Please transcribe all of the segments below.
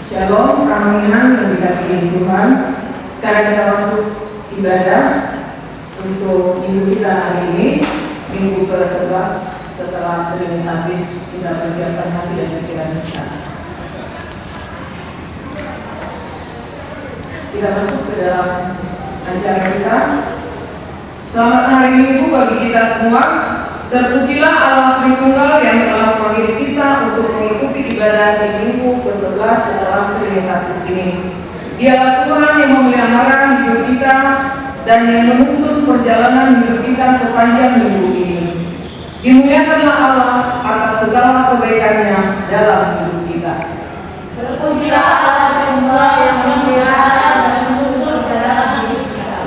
Shalom, Kehamilan yang dikasihi Tuhan. Sekarang kita masuk ibadah untuk minggu kita hari ini, minggu ke-11 setelah teringat habis. Kita persiapkan hati dan pikiran kita. Kita masuk ke dalam acara kita. Selamat hari Minggu bagi kita semua. Terpujilah Allah Tritunggal yang telah memanggil kita untuk mengikuti ibadah di minggu ke-11 setelah Trinitatis ini. Dialah Tuhan yang memelihara hidup kita dan yang menuntun perjalanan hidup kita sepanjang minggu ini. Dimuliakanlah Allah atas segala kebaikannya dalam hidup kita. Terpujilah Allah Tritunggal yang memelihara dan menuntun perjalanan hidup kita.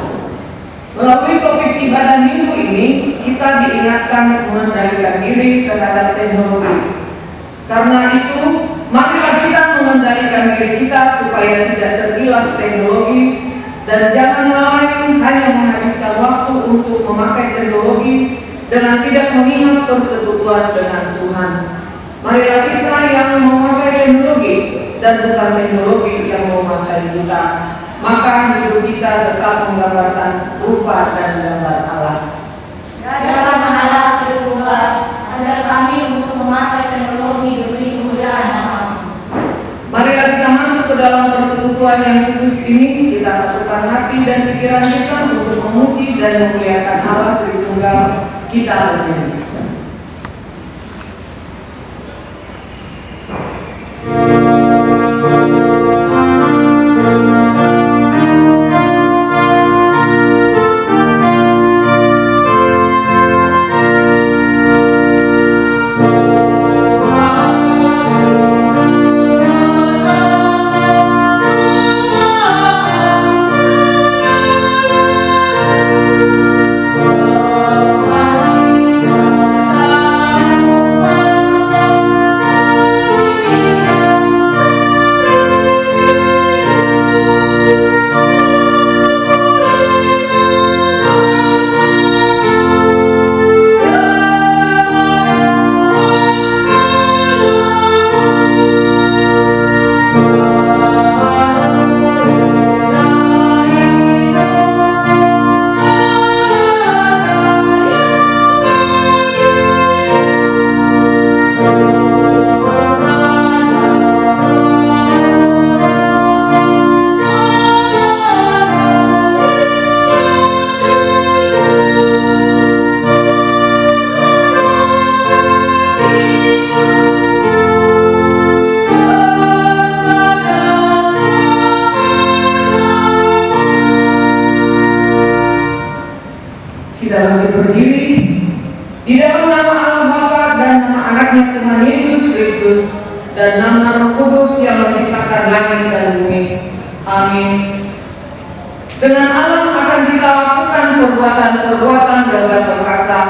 Melalui topik ibadah minggu ini, kita diingatkan mengendalikan diri terhadap teknologi. Karena itu, marilah kita mengendalikan diri kita supaya tidak tergilas teknologi dan jangan lalai hanya menghabiskan waktu untuk memakai teknologi dengan tidak mengingat persekutuan dengan Tuhan. Marilah kita yang menguasai teknologi dan bukan teknologi yang menguasai kita. Maka hidup kita tetap menggambarkan rupa dan gambar Allah. Dalam Allah Tritunggal, ajar kami untuk memakai teknologi demi kemuliaan nama. Marilah kita masuk ke dalam persekutuan yang kudus ini. Kita satukan hati dan pikiran kita untuk memuji dan memuliakan Allah Tritunggal. Kita bernyanyi. Dan nama Roh Kudus yang menciptakan langit dan bumi. Amin. Dengan Allah akan kita lakukan perbuatan-perbuatan gagah perkasa.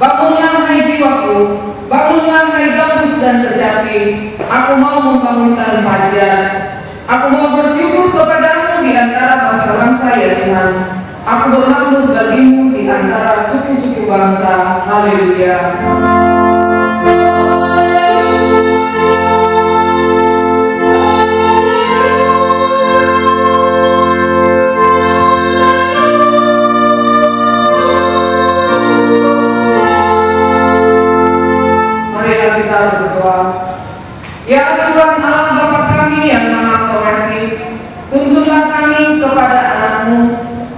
Bangunlah hai jiwaku, bangunlah hai gabus dan kecapi. Aku mau membangunkan fajar. Aku mau bersyukur kepadamu di antara bangsa-bangsa ya Tuhan. Aku bermazmur bagimu di antara suku-suku bangsa. Haleluya. Ya Tuhan Allah Bapa kami yang Maha Pengasih, tuntunlah kami kepada anak-Mu,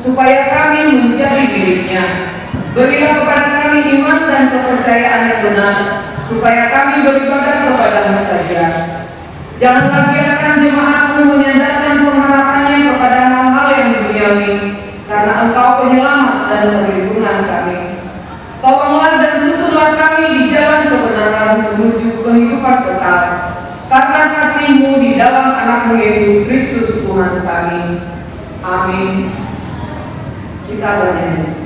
supaya kami menjadi miliknya. Berilah kepada kami iman dan kepercayaan yang benar, supaya kami beribadah kepada-Mu saja. Janganlah biarkan jemaat-Mu menyandarkan pengharapannya kepada hal-hal yang duniawi, karena Engkau penyelamat dan perlindungan kami. Tolonglah dan tuntunlah kami di jalan kebenaran menuju kehidupan kekal. Karena kasih-Mu di anakmu Yesus Kristus Tuhan kami. Amin. Kita bernyanyi.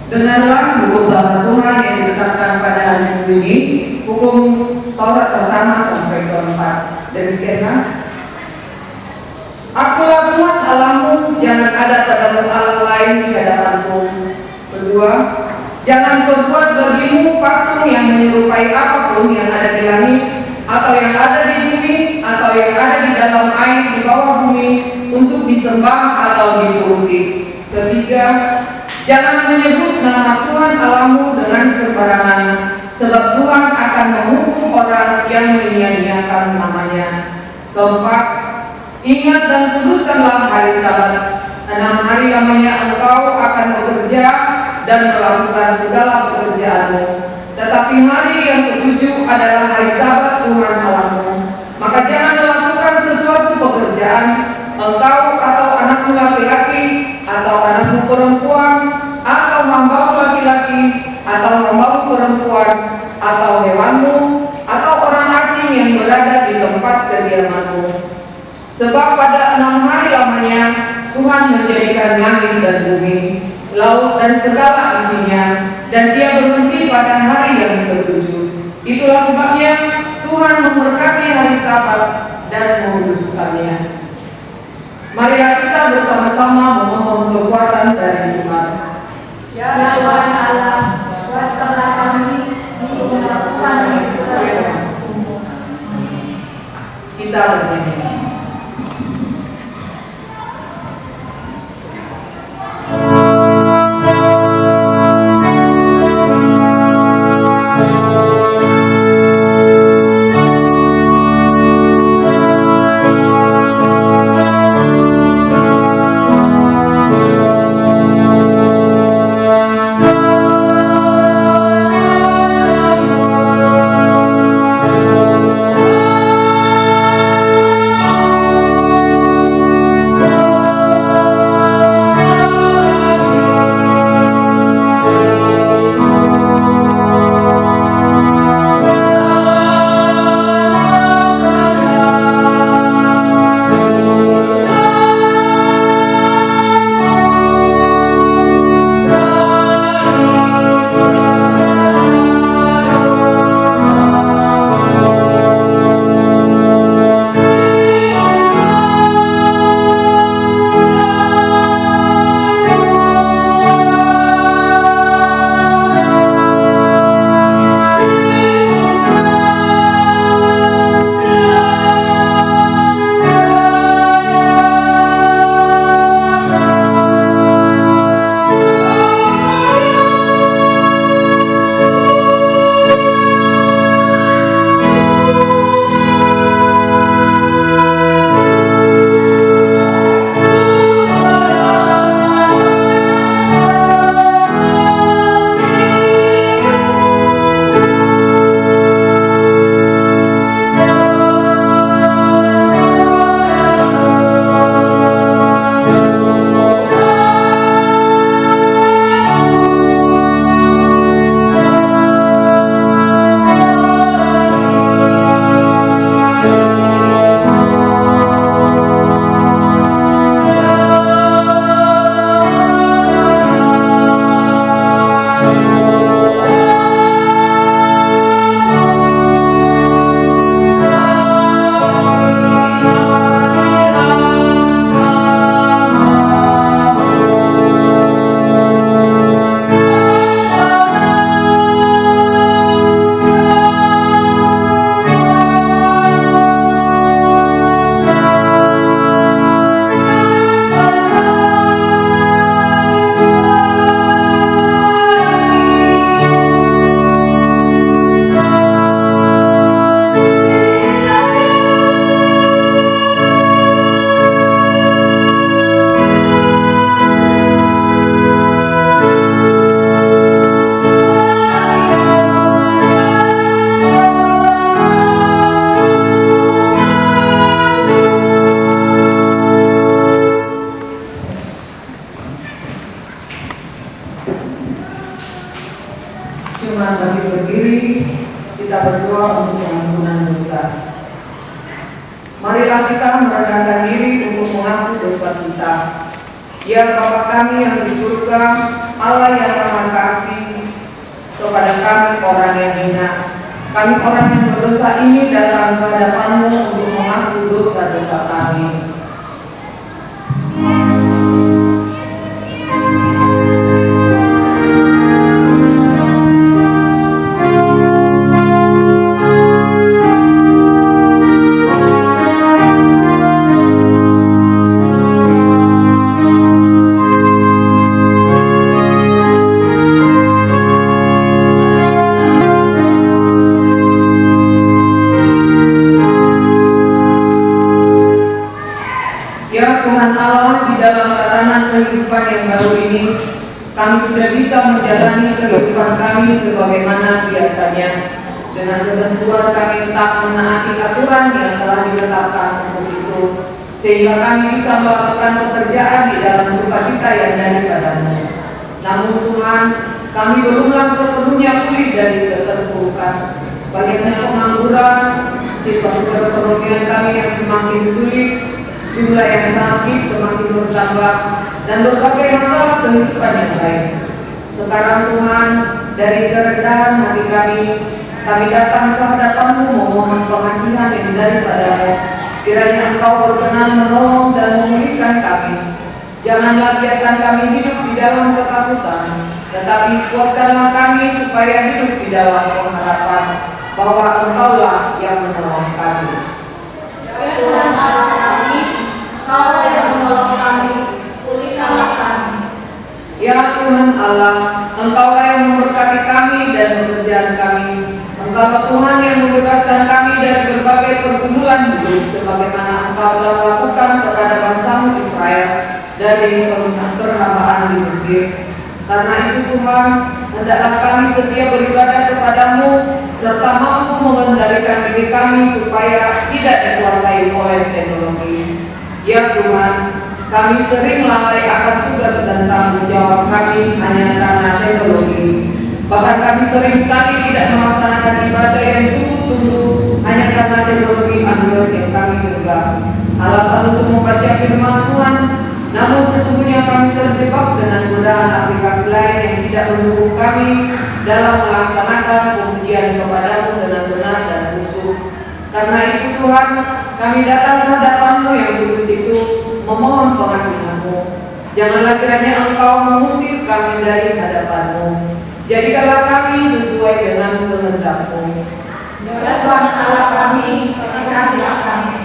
Dengarlah hukum Bapa Tuhan yang ditetapkan pada hari Minggu ini, hukum Taurat pertama sampai keempat. Demikianlah, Akulah Tuhan Allahmu, jangan ada padamu Allah lain di hadapanku. Kedua, jangan berbuat bagimu patung yang menyerupai apapun yang ada di langit, atau yang ada di bumi, atau yang ada di dalam air di bawah bumi, untuk disembah atau dituruti. Ketiga, jangan menyebut nama Tuhan Allahmu dengan sembarangan, sebab Tuhan akan menghukum orang yang menyia-nyiakan namanya. Keempat, ingat dan kuduskanlah hari Sabat. 6 hari lamanya engkau akan bekerja dan melakukan segala pekerjaanmu. Tetapi hari yang ketujuh adalah hari Sabat Tuhan Allahmu. Maka jangan melakukan sesuatu pekerjaan, engkau atau anakmu laki-laki, atau anakmu perempuan, atau hambamu laki-laki, atau hambamu perempuan, atau hewanmu, atau orang asing yang berada di tempat kediamanmu. Sebab pada 6 hari lamanya Tuhan menjadikan langit dan bumi, laut dan segala isinya, dan Dia berhenti pada hari yang ketujuh. Itulah sebabnya Tuhan memberkati hari Sabat dan menguduskannya. Marilah kita bersama-sama memohon kekuatan dari Tuhan. Ya Tuhan Allah, kuatkanlah kami untuk melakukan sesuai hukum-Mu. Kita bernyanyi. marilah kita merendahkan diri untuk mengaku dosa kita. Ya Bapa kami yang di surga, Allah yang Maha Kasih, kepada kami orang yang hina, kami orang yang berdosa ini datang ke hadapan-Mu untuk mengaku dosa-dosa kami. Kami sudah bisa menjalani kehidupan kami sebagaimana biasanya, dengan ketentuan kami tetap menaati aturan yang telah ditetapkan untuk itu, sehingga kami bisa melakukan pekerjaan di dalam sukacita yang daripada-Mu. Namun Tuhan, kami belumlah sepenuhnya pulih dari keterpurukan. Banyaknya pengangguran, situasi perekonomian kami yang semakin sulit, jumlah yang sakit semakin bertambah, dan berbagai masalah kehidupan yang lain. Sekarang Tuhan, dari kerendahan hati kami datang ke hadapan-Mu memohon pengasihan yang daripada-Mu. Kiranya Engkau berkenan menolong dan memulihkan kami. Janganlah biarkan kami hidup di dalam ketakutan, tetapi kuatkanlah kami supaya hidup di dalam pengharapan bahwa Engkaulah yang menolong kami. Ya Tuhan Allah kami, Engkau yang menolong kami, pulihkanlah kami. Ya Tuhan Allah, Engkaulah yang memberkati kami dan pekerjaan kami. Engkaulah Tuhan yang membebaskan kami dari berbagai pergumulan hidup, sebagaimana Engkau telah lakukan kepada bangsa-Mu Israel dari perhambaan di Mesir. Karena itu Tuhan, hendaklah kami setia beribadah kepada-Mu, serta mampu mengendalikan diri kami supaya tidak dikuasai oleh teknologi. Ya Tuhan, kami sering lalai akan tugas dan tanggung jawab kami hanya karena teknologi. Bahkan kami sering sekali tidak melaksanakan ibadah yang sungguh-sungguh hanya karena teknologi Android yang kami genggam. Alasan untuk membaca firman Tuhan, namun sesungguhnya kami terjebak dengan godaan aplikasi lain yang tidak mendukung kami dalam melaksanakan pujian kepada-Mu dengan benar dan khusyuk. Karena itu Tuhan, kami datang ke hadapan-Mu yang kudus itu, memohon pengasihan-Mu. Janganlah kiranya Engkau mengusir kami dari hadapan-Mu. Jadikanlah kami sesuai dengan kehendak-Mu. Ya Tuhan Allah kami, berkasihilah kami.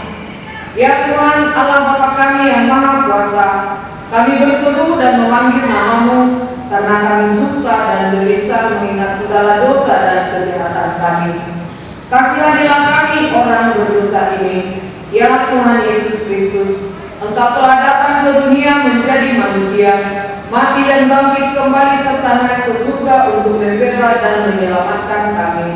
Ya Tuhan Allah Bapa kami yang Maha Kuasa, kami berseru dan memanggil nama-Mu karena kami susah dan gelisah mengingat segala dosa dan kejahatan kami. Kasihanilah kami orang berdosa ini. Ya Tuhan Yesus Kristus, Engkau telah datang ke dunia menjadi manusia, mati dan bangkit kembali serta naik ke surga untuk membela dan menyelamatkan kami.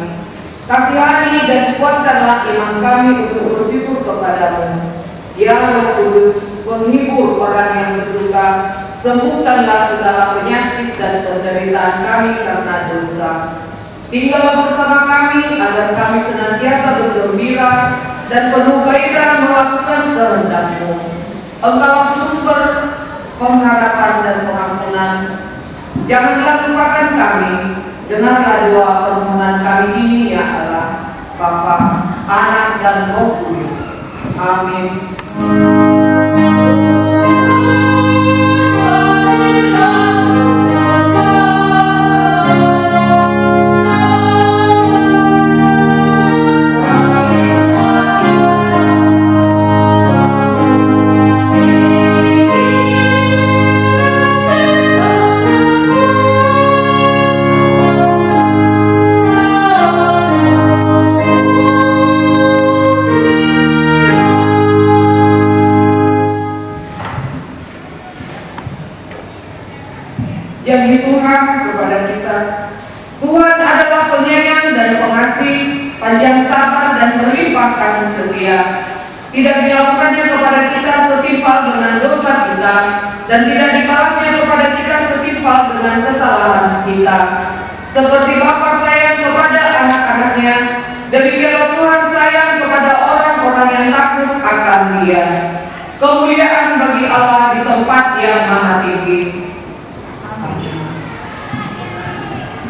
Kasihani dan kuatkanlah iman kami untuk bersyukur kepada-Mu. Ya Roh Kudus, penghibur orang yang berduka, sembuhkanlah segala penyakit dan penderitaan kami karena dosa. Tinggallah bersama kami agar kami senantiasa bergembira dan penuh gairah melakukan kehendak-Mu. Engkau sumber pengharapan dan pengampunan. Janganlah lupakan kami. Dengarlah doa permohonan kami ini ya Allah, Bapa, Anak dan Roh Kudus. Amin. Janji Tuhan kepada kita. Tuhan adalah penyayang dan pengasih, panjang sabar dan berlimpah kasih setia. Tidak dilakukannya kepada kita setimpal dengan dosa kita, dan tidak dibalasnya kepada kita setimpal dengan kesalahan kita. Seperti Bapa sayang kepada anak-anaknya, demikianlah Tuhan sayang kepada orang-orang yang takut akan Kemuliaan bagi Allah di tempat yang maha tinggi.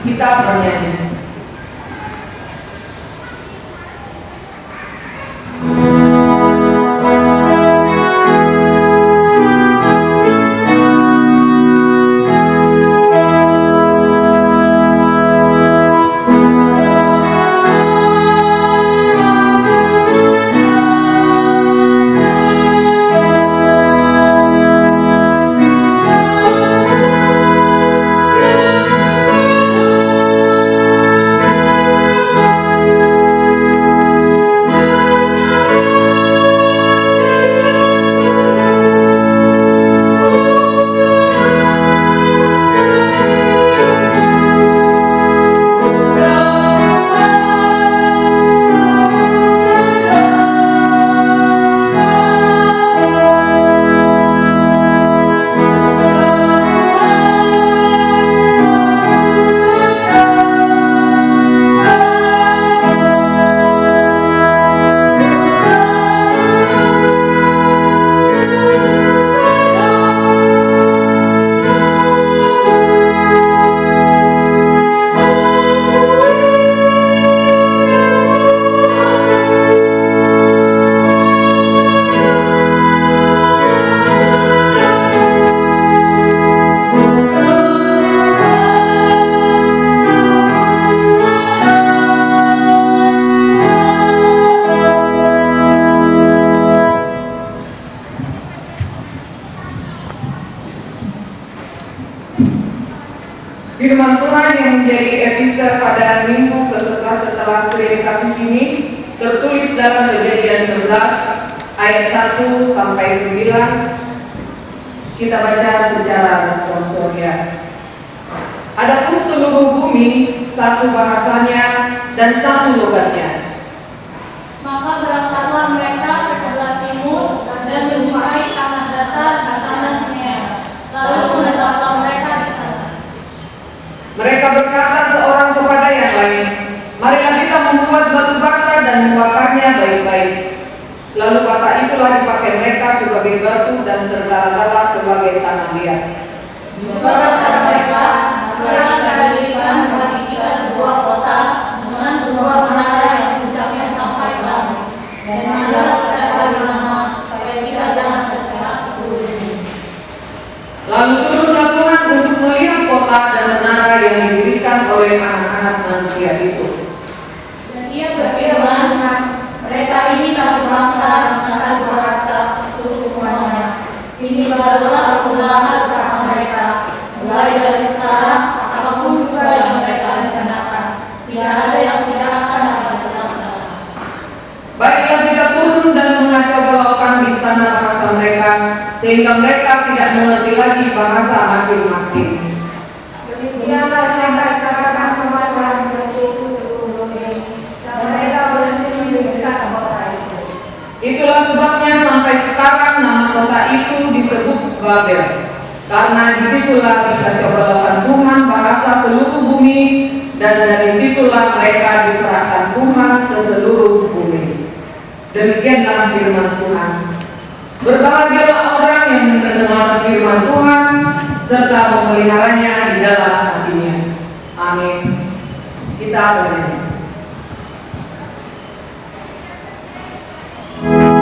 Kita bernyanyi. Firman Tuhan yang menjadi epistel pada minggu ke-11 setelah Trinitatis ini tertulis dalam Kejadian 11 ayat 1 sampai 9. Kita baca secara responsorial. Adapun seluruh bumi satu bahasanya dan satu logatnya. Maka berangkatlah mereka ke sebelah timur dan menjumpai tanah datar dan tanah Sinear. Lalu menetaplah mereka di sana. Mereka berkata seorang kepada yang lain, marilah kita membuat batu bata dan membakarnya baik-baik. Lalu bata itulah dipakai mereka sebagai batu dan tergala-gala sebagai tanah liat. Juga kata mereka, marilah kita dirikan bagi kita sebuah kota dengan sebuah menara yang puncaknya sampai ke langit. Dan marilah kita cari nama supaya kita jangan terserak seluruh dunia. Lalu turunlah Tuhan untuk melihat kota dan menara yang didirikan oleh anak-anak manusia itu. Dan ia berfirman, mereka ini satu bangsa dan satu bahasa untuk semuanya. Ini barulah permulaan usaha mereka. Mulai dari sekarang, apapun juga yang mereka rencanakan, tidak ada yang tidak akan dapat terlaksana. Baiklah kita turun dan mengacau balaukan di sana bahasa mereka, sehingga mereka tidak mengerti lagi bahasa masing-masing. Demikianlah mereka cakapkan kematian seluruh dunia, dan mereka berhenti mendirikan kota itu. Itulah sebabnya sampai sekarang nama kota itu disebut Babel, karena disitulah dikacau balaukan Tuhan bahasa seluruh bumi, dan dari situlah mereka diserahkan Tuhan ke seluruh bumi. Demikianlah firman Tuhan. Berbahagialah orang yang mendengar firman Tuhan serta memeliharanya di dalam hatinya. Amin. Kita bernyanyi. Amin.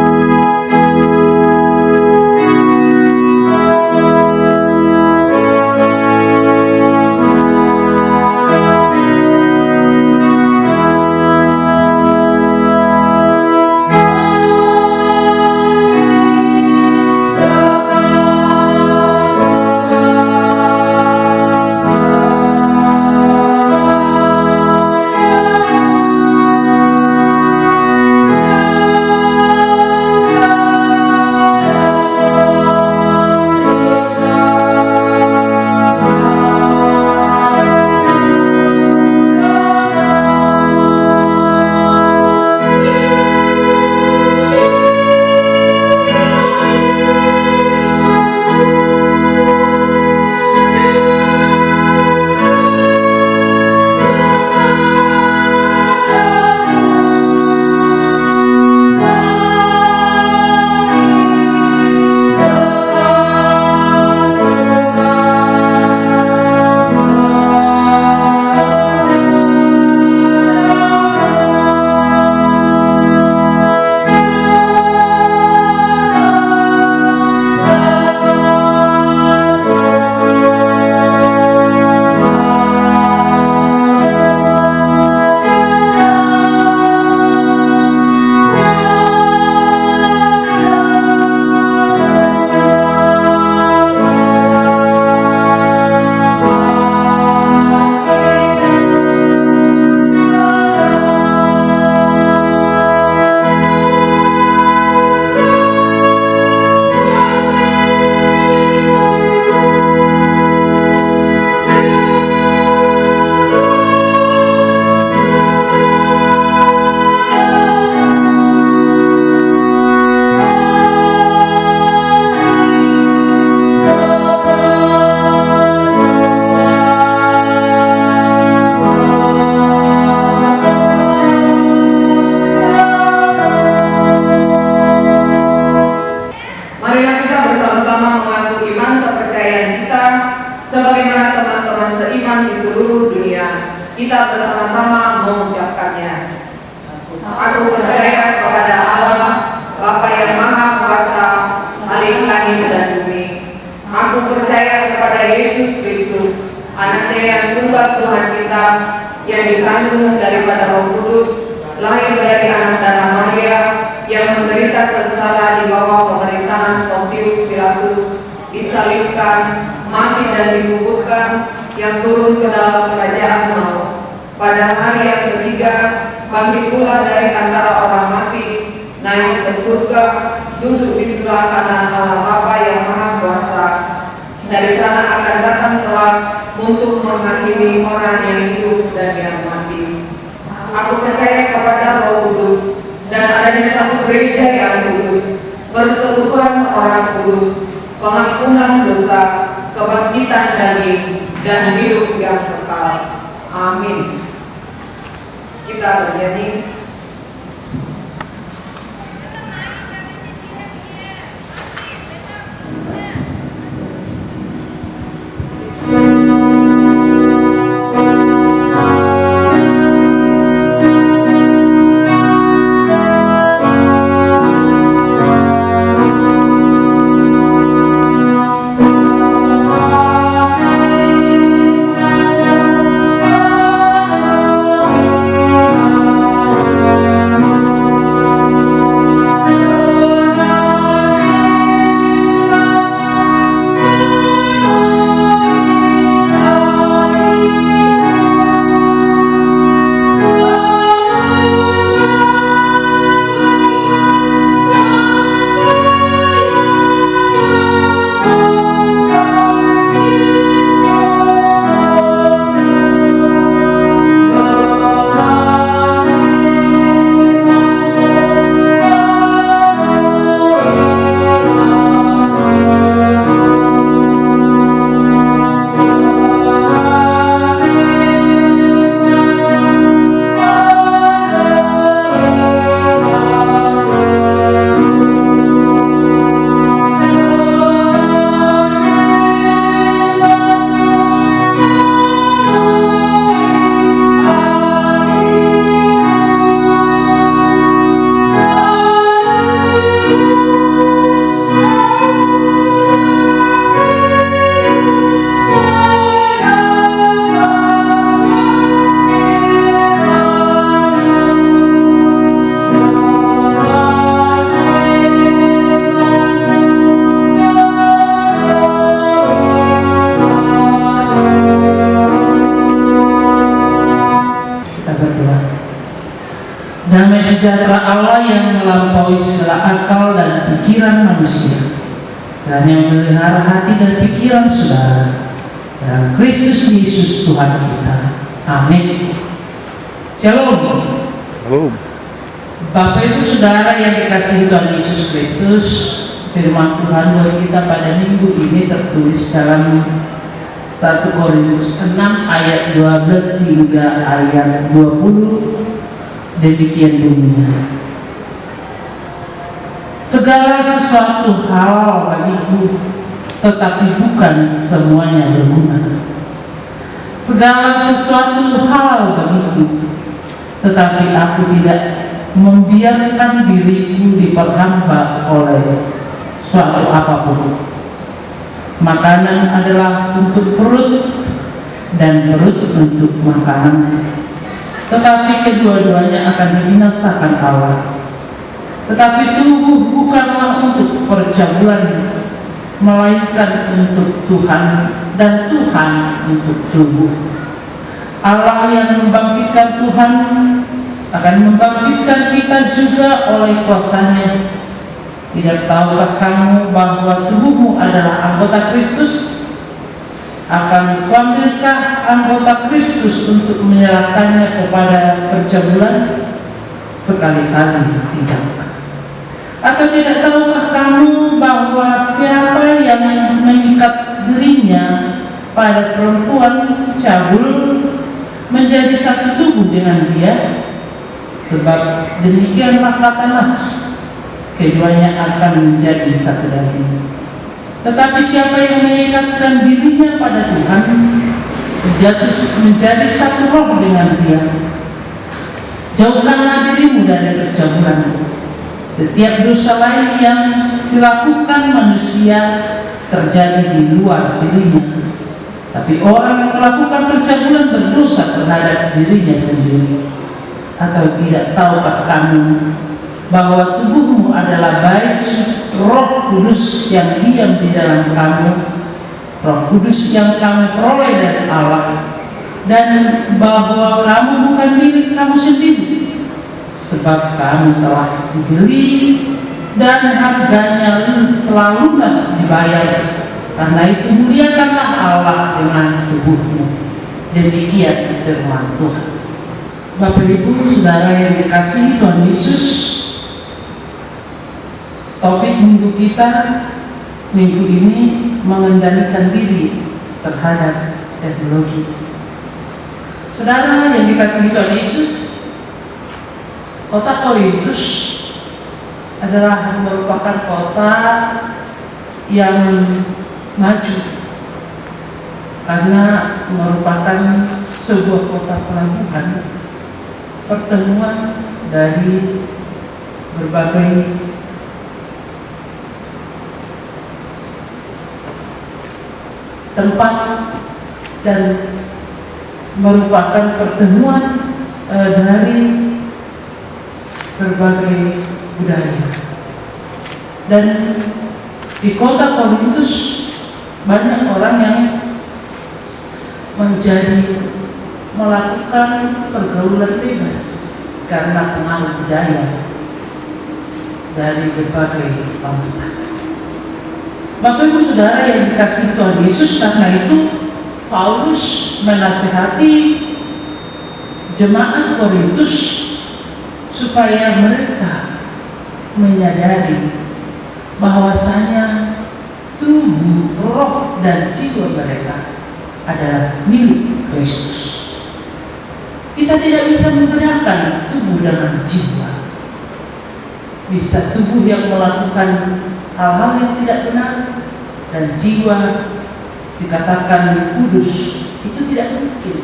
sebagaimana teman-teman seiman di seluruh dunia, kita bersama-sama mengucapkannya. Aku percaya kepada Allah, Bapa yang Maha Kuasa, Khalik langit dan bumi. Aku percaya kepada Yesus Kristus, Anaknya yang tunggal Tuhan kita, yang dikandung daripada Roh Kudus, lahir dari anak darah Maria, yang menderita sengsara di bawah pemerintahan Pontius Pilatus, disalibkan, mati dan dikuburkan, yang turun ke dalam kerajaan maut. Pada hari yang ketiga, bangkit pula dari antara orang mati, naik ke surga, duduk di sebelah kanan Allah Bapa yang Maha Kuasa. Dari sana akan datang kelak untuk menghakimi orang yang hidup dan yang mati. Aku percaya kepada Roh Kudus dan adanya satu gereja yang kudus, persekutuan orang kudus, pengampunan dosa, kebangkitan daging, dan hidup yang kekal. Amin. Kita bernyanyi. Damai sejahtera Allah yang melampaui segala akal dan pikiran manusia, dan yang memelihara hati dan pikiran saudara dalam Kristus Yesus Tuhan kita. Amin. Shalom. Shalom. Bapak Ibu Saudara yang dikasihi Tuhan Yesus Kristus, firman Tuhan buat kita pada minggu ini tertulis dalam 1 Korintus 6 ayat 12 hingga ayat 20. Demikian bunyinya. Segala sesuatu hal bagiku, tetapi bukan semuanya berguna. Segala sesuatu hal bagiku, tetapi aku tidak membiarkan diriku diperhamba oleh suatu apapun. Makanan adalah untuk perut, dan perut untuk makanan. Tetapi kedua-duanya akan dibinasakan Allah. Tetapi tubuh bukanlah untuk perjamuan, melainkan untuk Tuhan, dan Tuhan untuk tubuh. Allah yang membangkitkan Tuhan akan membangkitkan kita juga oleh kuasa-Nya. Tidak tahukah kamu bahwa tubuhmu adalah anggota Kristus? Akan kuambilkah anggota Kristus untuk menyerahkannya kepada perjamuan? Sekali-kali tidak. Atau tidak tahukah kamu bahwa siapa yang mengikat dirinya pada perempuan cabul menjadi satu tubuh dengan dia? Sebab demikianlah kata Nats, keduanya akan menjadi satu daging. Tetapi siapa yang mengikatkan dirinya pada Tuhan menjadi satu roh dengan Dia. Jauhkanlah dirimu dari percabulan. Setiap dosa lain yang dilakukan manusia terjadi di luar dirinya. Tapi orang yang melakukan percabulan berdosa terhadap dirinya sendiri. Atau tidak tahukah kamu bahwa tubuhmu adalah bait Roh Kudus yang diam di dalam kamu, Roh Kudus yang kamu peroleh dari Allah, dan bahwa kamu bukan milik kamu sendiri, sebab kamu telah dibeli dan harganya telah lunas dibayar. Karena itu muliakanlah Allah dengan tubuhmu. Demikian firman Tuhan. Bapak Ibu Saudara yang dikasihi Tuhan Yesus, topik minggu kita minggu ini mengendalikan diri terhadap teknologi. Saudara yang dikasihi Tuhan Yesus, kota Korintus adalah merupakan kota yang maju karena merupakan sebuah kota pelabuhan pertemuan dari berbagai tempat dan merupakan pertemuan dari berbagai budaya. Dan di kota Korintus banyak orang yang melakukan pergaulan bebas karena pengaruh budaya dari berbagai bangsa. Bapak Ibu Saudara yang dikasihi Tuhan Yesus, karena itu Paulus menasihati jemaat Korintus supaya mereka menyadari bahwasanya tubuh, roh, dan jiwa mereka adalah milik Kristus. Kita tidak bisa membedakan tubuh dengan jiwa. Bisa tubuh yang melakukan hal-hal yang tidak benar dan jiwa dikatakan kudus, itu tidak mungkin.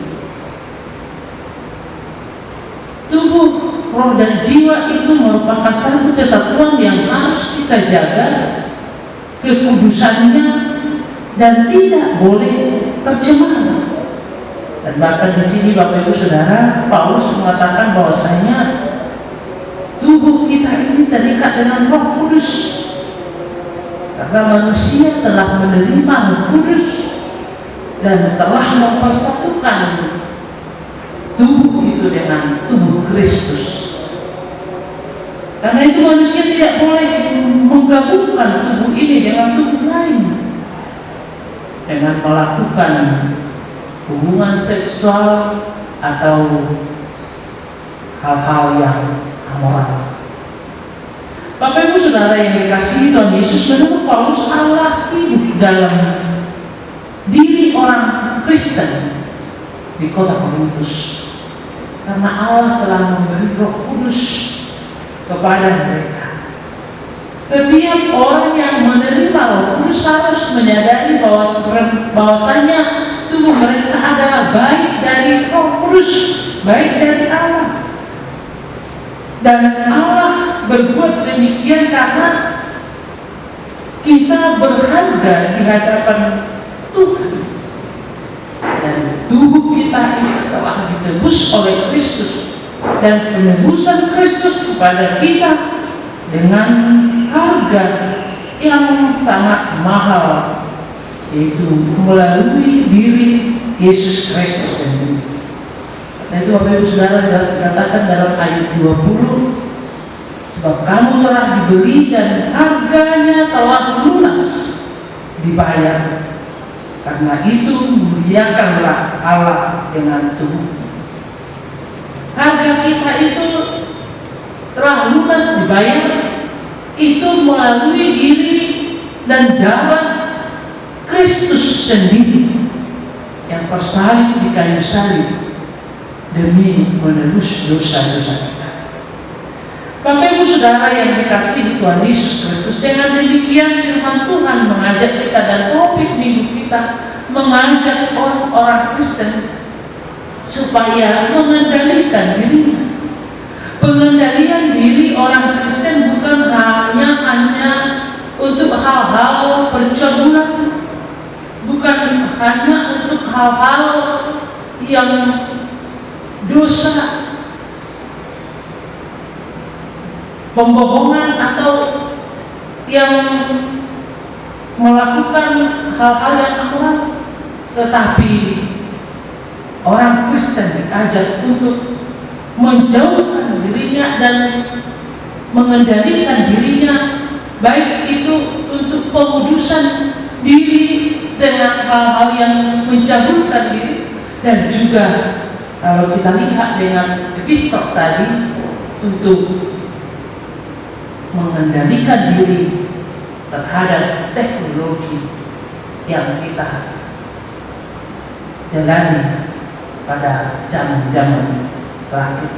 Tubuh, roh, dan jiwa itu merupakan satu kesatuan yang harus kita jaga kekudusannya dan tidak boleh tercemar. Dan bahkan di sini Bapak Ibu Saudara, Paulus mengatakan bahwasanya tubuh kita ini terikat dengan Roh Kudus. Karena manusia telah menerima Roh Kudus dan telah mempersatukan tubuh itu dengan tubuh Kristus. Karena itu manusia tidak boleh menggabungkan tubuh ini dengan tubuh lain dengan melakukan hubungan seksual atau hal-hal yang amoral. Bapak Ibu Saudara yang dikasihi Tuhan Yesus, menurut Paulus Allah hidup dalam diri orang Kristen di kota Korintus karena Allah telah memberi Roh Kudus kepada mereka. Setiap orang yang menerima Roh Kudus harus menyadari bahwasanya tubuh mereka adalah baik dari Roh Kudus, baik dari Allah. Dan Allah berbuat demikian karena kita berharga di hadapan Tuhan. Dan tubuh kita ini telah ditebus oleh Kristus, dan penebusan Kristus kepada kita dengan harga yang sangat mahal, yaitu melalui diri Yesus Kristus sendiri. Nah itu Bapak Ibu Saudara jelas dikatakan dalam ayat 20, sebab kamu telah dibeli dan harganya telah lunas dibayar. Karena itu muliakanlah Allah dengan tubuh. Harga kita itu telah lunas dibayar, itu melalui diri dan darah Kristus sendiri yang tersalib di kayu salib demi menebus dosa-dosa kita. Bapak Ibu saudara yang dikasihi Tuhan Yesus Kristus, dengan demikian firman Tuhan mengajak kita, dan topik minggu kita mengajak orang-orang Kristen supaya mengendalikan dirinya. Pengendalian diri orang Kristen bukan hanya untuk hal-hal percabulan, bukan hanya untuk hal-hal yang dosa, pembohongan, atau yang melakukan hal-hal yang amoral, tetapi orang Kristen diajak untuk menjauhkan dirinya dan mengendalikan dirinya, baik itu untuk pengudusan diri dengan hal-hal yang mencabutkan diri, dan juga kalau kita lihat dengan episode tadi untuk mengendalikan diri terhadap teknologi yang kita jalani pada zaman-zaman terakhir.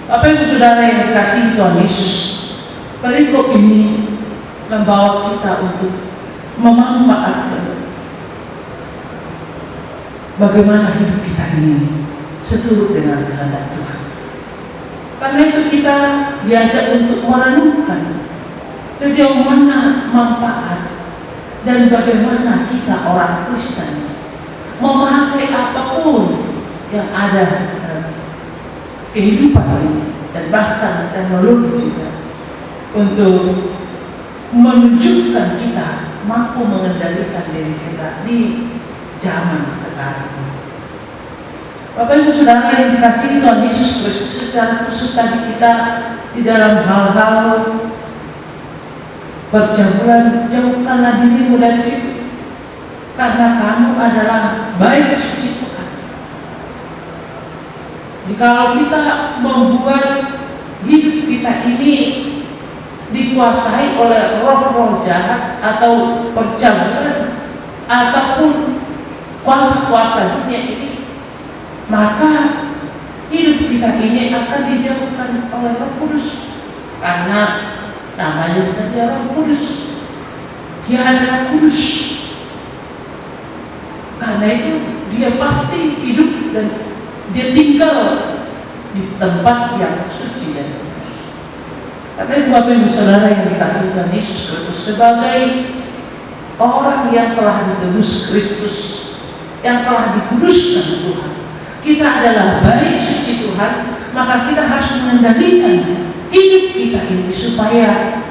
Bapak Ibu Saudara yang dikasihi Tuhan Yesus, perikop ini membawa kita untuk memanfaatkan bagaimana hidup kita ini seturut dengan kehendak Tuhan. Karena itu kita diajak untuk merenungkan sejauh mana manfaat dan bagaimana kita orang Kristen memakai apapun yang ada dalam kehidupan ini, dan bahkan teknologi juga, untuk menunjukkan kita mampu mengendalikan diri kita di zaman sekarang ini. Bapak Ibu Saudara yang dikasihi Tuhan Yesus Kristus, secara khusus tadi kita di dalam hal-hal percabulan, jauhkanlah dirimu dari situ, karena kamu adalah bait suci Tuhan. Jikalau kita membuat hidup kita ini dikuasai oleh roh-roh jahat atau percabulan ataupun kuasa-kuasa dunia ini, maka hidup kita ini akan dijauhkan oleh Roh Kudus, karena namanya saja Roh Kudus, Dia adalah kudus. Karena itu dia pasti hidup dan dia tinggal di tempat yang suci dan kudus. Karena itu Bapak Ibu Saudara yang dikasihi Tuhan Yesus Kristus, sebagai orang yang telah ditebus Kristus, yang telah dikuduskan Tuhan, kita adalah bait suci Tuhan, maka kita harus mengendalikan hidup kita ini supaya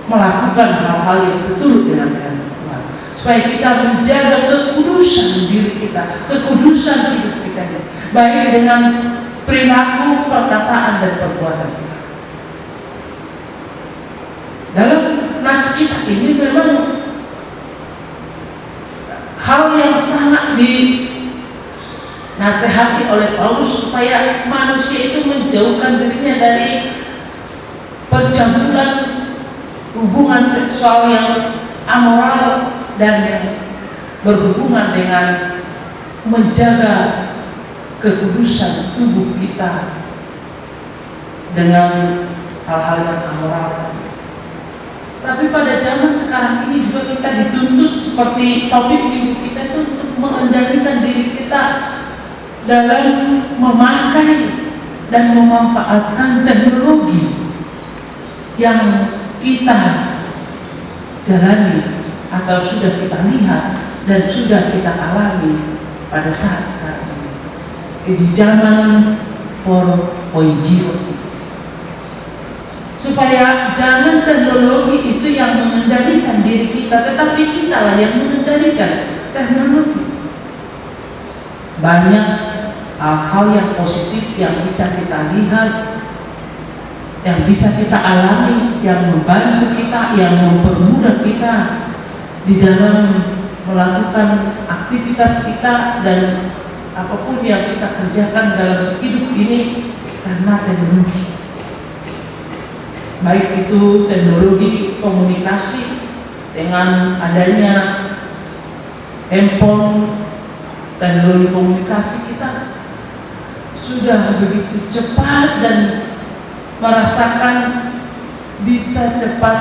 melakukan hal-hal yang seturut dengan kehendak Tuhan, supaya kita menjaga kekudusan diri kita, kekudusan hidup kita ini, baik dengan perilaku, perkataan, dan perbuatan kita. Dalam nats kita ini memang hal yang sangat dinasehati oleh Paulus supaya manusia itu menjauhkan dirinya dari percabulan, hubungan seksual yang amoral, dan yang berhubungan dengan menjaga kekudusan tubuh kita dengan hal-hal yang amoral tadi. Tapi pada zaman sekarang ini juga kita dituntut seperti topik minggu kita itu untuk mengendalikan diri kita dalam memakai dan memanfaatkan teknologi yang kita jalani atau sudah kita lihat dan sudah kita alami pada saat sekarang ini, di zaman 4.0, supaya jangan teknologi itu yang mengendalikan diri kita, tetapi kita lah yang mengendalikan teknologi. Banyak hal-hal yang positif yang bisa kita lihat, yang bisa kita alami, yang membantu kita, yang mempermudah kita di dalam melakukan aktivitas kita dan apapun yang kita kerjakan dalam hidup ini karena teknologi. Baik itu teknologi komunikasi dengan adanya handphone, teknologi komunikasi kita sudah begitu cepat dan merasakan bisa cepat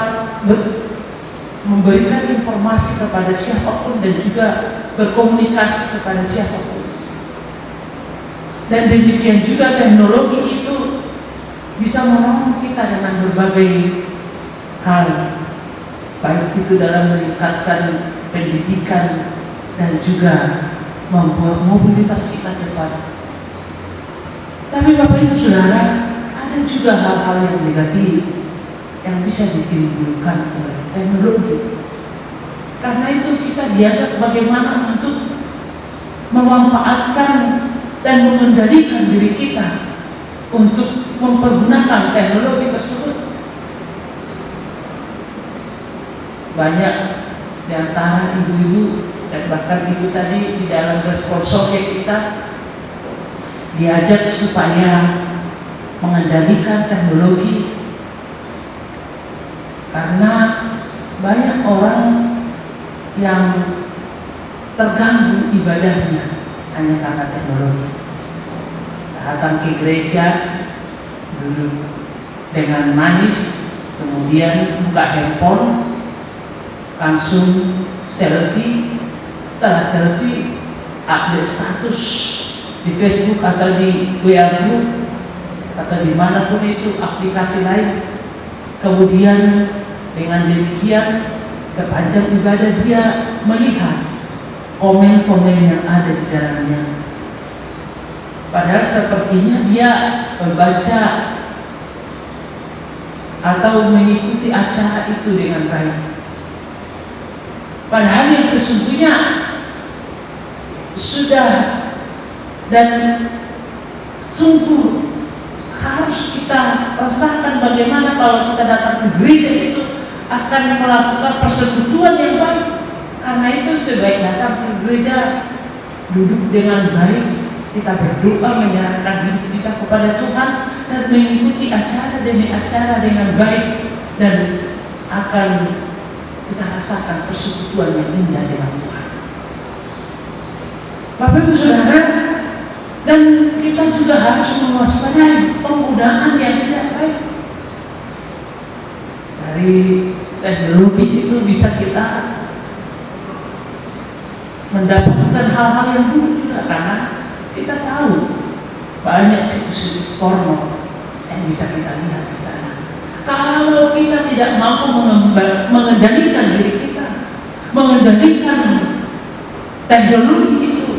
memberikan informasi kepada siapapun dan juga berkomunikasi kepada siapapun. Dan demikian juga teknologi itu bisa menolong kita dengan berbagai hal, baik itu dalam meningkatkan pendidikan dan juga membuat mobilitas kita cepat. Tapi Bapak Ibu Saudara, ada juga hal-hal yang negatif yang bisa ditimbulkan oleh teknologi. Karena itu kita diajak bagaimana untuk memanfaatkan dan mengendalikan diri kita untuk mempergunakan teknologi tersebut. Banyak di antara ibu-ibu dan bahkan ibu tadi di dalam responsornya kita diajak supaya mengendalikan teknologi, karena banyak orang yang terganggu ibadahnya hanya karena teknologi. Datang ke gereja, duduk dengan manis, kemudian buka handphone, langsung selfie. Setelah selfie, update status di Facebook atau di WA group atau dimanapun itu aplikasi lain. Kemudian dengan demikian sepanjang ibadah dia melihat komen-komen yang ada di dalamnya. Padahal sepertinya dia membaca atau mengikuti acara itu dengan baik. Padahal yang sesungguhnya sudah dan sungguh harus kita rasakan bagaimana kalau kita datang ke gereja itu akan melakukan persekutuan yang baik. Karena itu sebaik datang ke gereja, duduk dengan baik, kita berdoa menyerahkan hidup kita kepada Tuhan dan mengikuti acara demi acara dengan baik, dan akan kita rasakan persekutuan yang indah dengan Tuhan. Bapak Ibu Saudara, dan kita juga harus mewaspadai penggunaan yang tidak baik. Dari teknologi itu bisa kita mendapatkan hal-hal yang buruk juga, karena kita tahu banyak situs-situs porno yang bisa kita lihat di sana. Kalau kita tidak mampu mengendalikan diri kita, mengendalikan teknologi itu,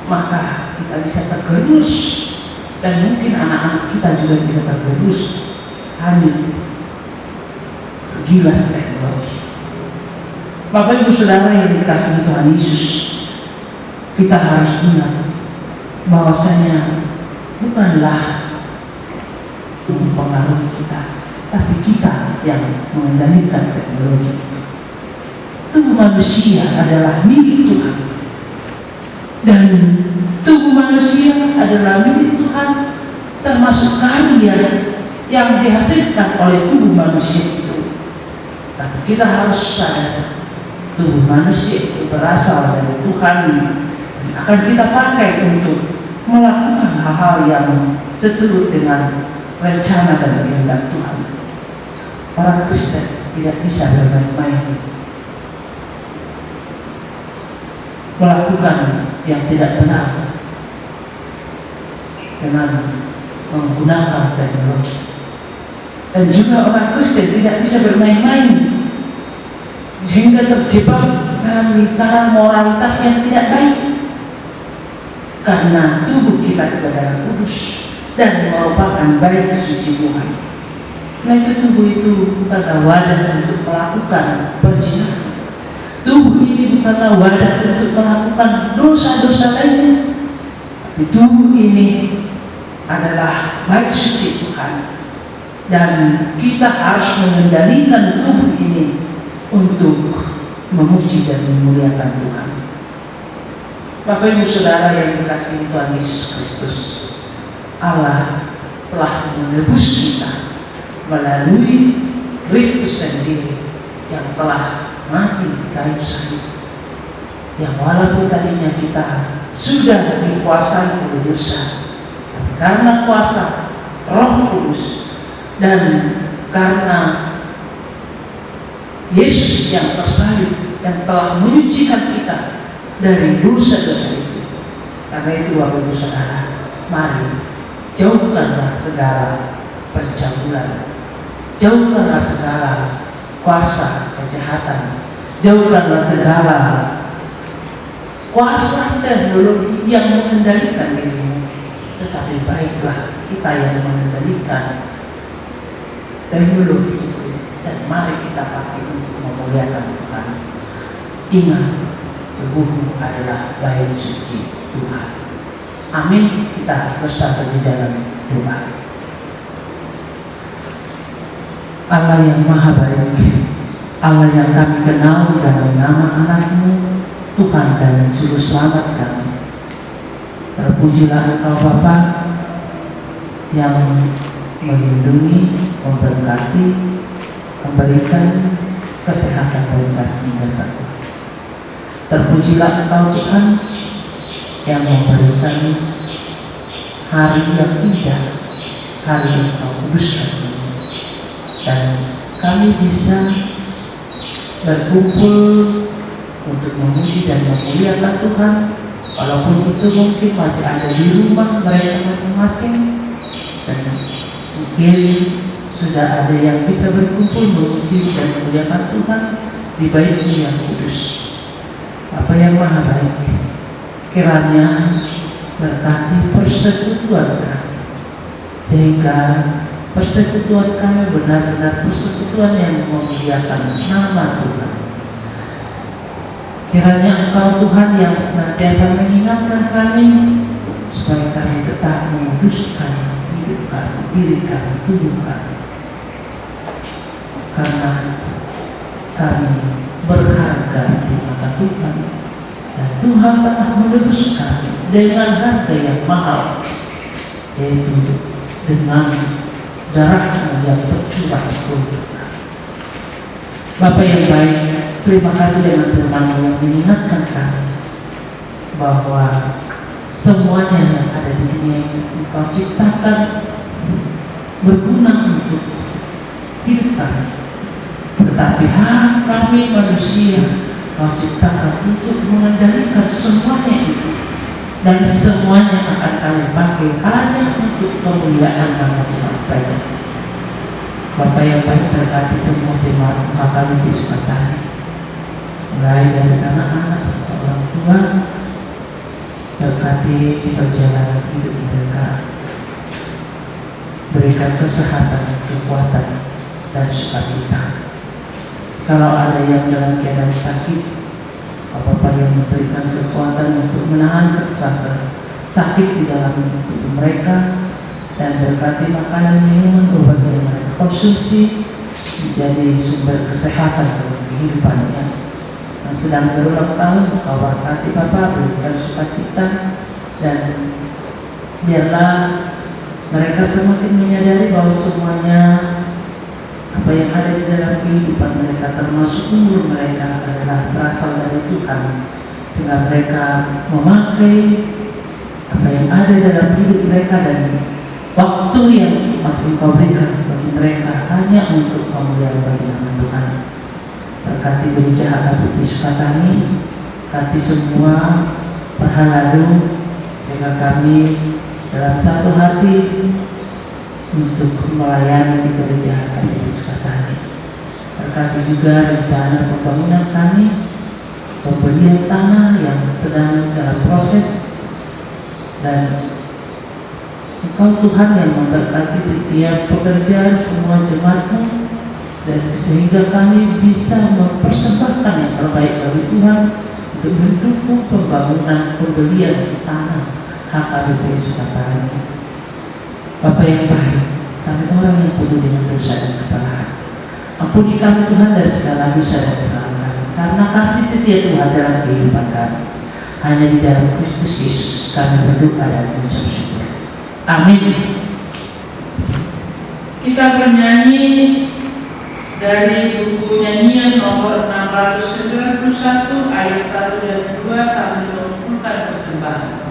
maka kita bisa tergerus, dan mungkin anak-anak kita juga tidak tergerus, hanya tergilas teknologi. Bapak Ibu Saudara yang dikasihi Tuhan Yesus, kita harus ingat bahwasanya bukanlah mempengaruhi kita, tapi kita yang mengendalikan teknologi. Tubuh manusia adalah milik Tuhan, dan tubuh manusia adalah milik Tuhan, termasuk karya yang dihasilkan oleh tubuh manusia itu. Tapi kita harus sadar, tubuh manusia itu berasal dari Tuhan, dan akan kita pakai untuk melakukan hal-hal yang seturut dengan rencana dan kehendak Tuhan. Orang Kristen tidak bisa bermain-main, melakukan yang tidak benar dengan menggunakan teknologi. Dan juga orang Kristen tidak bisa bermain-main sehingga terjebak dalam lingkaran moralitas yang tidak baik, karena tubuh kita adalah kudus dan merupakan bait suci Tuhan. Nah, itu tubuh itu bukanlah wadah untuk melakukan perzinahan. Tubuh ini bukanlah wadah untuk melakukan dosa-dosa lainnya. Tapi tubuh ini adalah bait suci Tuhan, dan kita harus mengendalikan tubuh ini untuk memuji dan memuliakan Tuhan. Bapak Ibu Saudara yang dikasihi Tuhan Yesus Kristus, Allah telah menebus kita melalui Kristus sendiri yang telah mati di kayu salib, yang walaupun tadinya kita sudah dikuasai oleh dosa, tapi karena kuasa Roh Kudus Dan karena Yesus yang tersalib yang telah menyucikan kita dari dosa-dosa itu, karena itu Bapak Ibu Saudara, mari jauhkanlah segala percabulan, jauhkanlah segala kuasa kejahatan, jauhkanlah segala kuasa teknologi yang mengendalikan dirimu, tetapi baiklah kita yang mengendalikan teknologi itu, dan mari kita pakai untuk memuliakan Tuhan. Ingat, tubuhmu adalah bait suci Tuhan. Amin. Kita bersatu di dalam doa. Allah yang maha baik, Allah yang kami kenal di dalam nama anak-Mu, Tuhan dan Juru Selamat kami, terpujilah Engkau Bapa yang melindungi, memberkati, memberikan kesehatan bagi kami bersama. Terpujilah Engkau Tuhan yang memberikan hari yang indah, hari yang Kau kuduskan ini, dan kami bisa berkumpul untuk memuji dan memuliakan Tuhan, walaupun itu mungkin masih ada di rumah mereka masing-masing, dan mungkin sudah ada yang bisa berkumpul memuji dan memuliakan Tuhan di bait-Mu yang kudus. Bapa yang maha baik, kiranya berkati persekutuan kami, sehingga persekutuan kami benar-benar persekutuan yang memuliakan nama Tuhan. Kiranya Engkau Tuhan yang senantiasa mengingatkan kami, supaya kami tetap menguduskan hidup kami, diri kami, tubuh kami, karena kami berharga di mata Tuhan, dan Tuhan telah menebus kami dengan harga yang mahal, yaitu dengan darah yang tercurah untuk kami. Bapa yang baik, terima kasih dengan firman-Mu yang mengingatkan kami bahwa semuanya yang ada di dunia ini Engkau ciptakan berguna untuk hidup kami, tetapi kami manusia Kau ciptakan untuk mengendalikan semuanya itu, dan semuanya akan kami pakai hanya untuk kemuliaan nama Tuhan saja. Bapa yang baik, berkati semua jemaat kami di Sukatani, mulai dari anak-anak, orang tua, berkati perjalanan hidup mereka, berikan kesehatan, kekuatan, dan sukacita. Kalau ada yang dalam keadaan sakit, Bapak yang memberikan kekuatan untuk menahan rasa sakit di dalam tubuh mereka, dan berkati makanan, minuman, obat yang mereka konsumsi menjadi sumber kesehatan dalam kehidupannya. Yang sedang berulang tahun, Kau berkati Bapak, berikan sukacita, dan biarlah mereka semakin menyadari bahwa semuanya apa yang ada di dalam kehidupan mereka, termasuk umur mereka, adalah berasal dari Tuhan, sehingga mereka memakai apa yang ada dalam hidup mereka dan waktu yang masih Engkau berikan bagi mereka hanya untuk kemuliaan bagi nama Tuhan. Berkati gereja HKBP Sukatani, berkati semua perhalalu, sehingga kami dalam satu hati untuk melayani di gereja HKBP Sukatani. Berkati juga rencana pembangunan kami, pembelian tanah yang sedang dalam proses, dan Engkau Tuhan yang memberkati setiap pekerjaan semua jemaat-Mu, dan sehingga kami bisa mempersembahkan yang terbaik bagi Tuhan untuk mendukung pembangunan pembelian tanah HKBP Sukatani. Bapa yang baik, kami orang yang penuh dengan dosa dan kesalahan. Ampuni kami Tuhan dari segala dosa dan kesalahan kami, karena kasih setia Tuhan dalam kehidupan kami. Hanya di dalam Kristus Yesus kami berdoa dan mengucap syukur. Amin. Kita bernyanyi dari buku nyanyian nomor 691 ayat 1 dan 2 sambil mengumpulkan persembahan.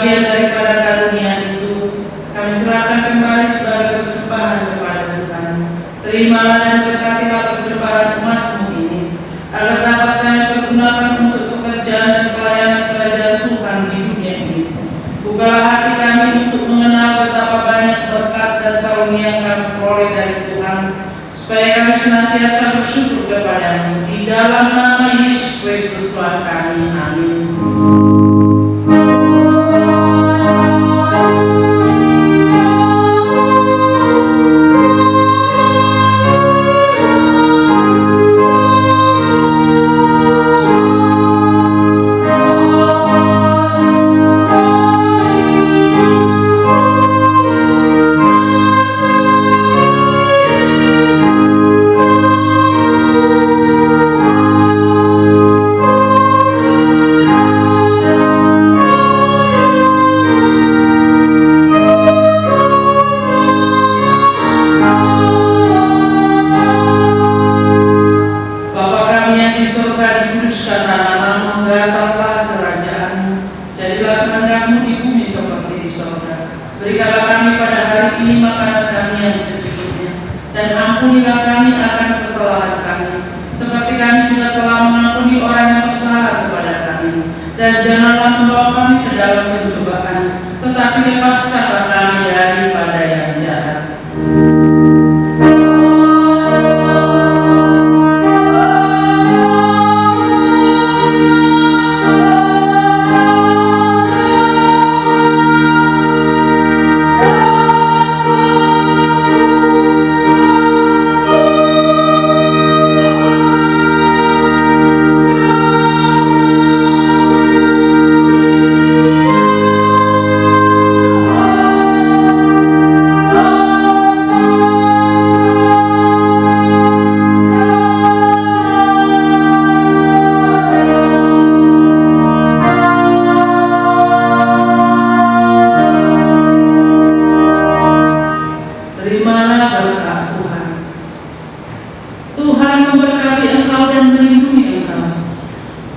bagian daripada karunia itu, kami serahkan kembali sebagai persembahan kepada Tuhan. Terimalah dan berkatilah persembahan umat-Mu ini, agar dapat kami pergunakan untuk pekerjaan dan pelayanan kerajaan Tuhan di dunia ini. Bukalah hati kami untuk mengenal betapa banyak berkat dan karunia yang kami peroleh dari Tuhan, supaya kami senantiasa bersyukur kepada-Mu. Di dalam nama Yesus Kristus Tuhan kami. Amin. Berikanlah kami pada hari ini makanan kami yang secukupnya, dan ampunilah kami akan kesalahan kami, seperti kami juga telah mengampuni orang yang bersalah kepada kami. Dan janganlah membawa kami ke dalam pencobaan, tetapi lepaskanlah kami daripada yang jahat. Terimalah berkat Tuhan. Tuhan memberkati engkau dan melindungi engkau.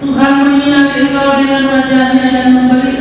Tuhan menyinari engkau dengan wajah-Nya dan memberi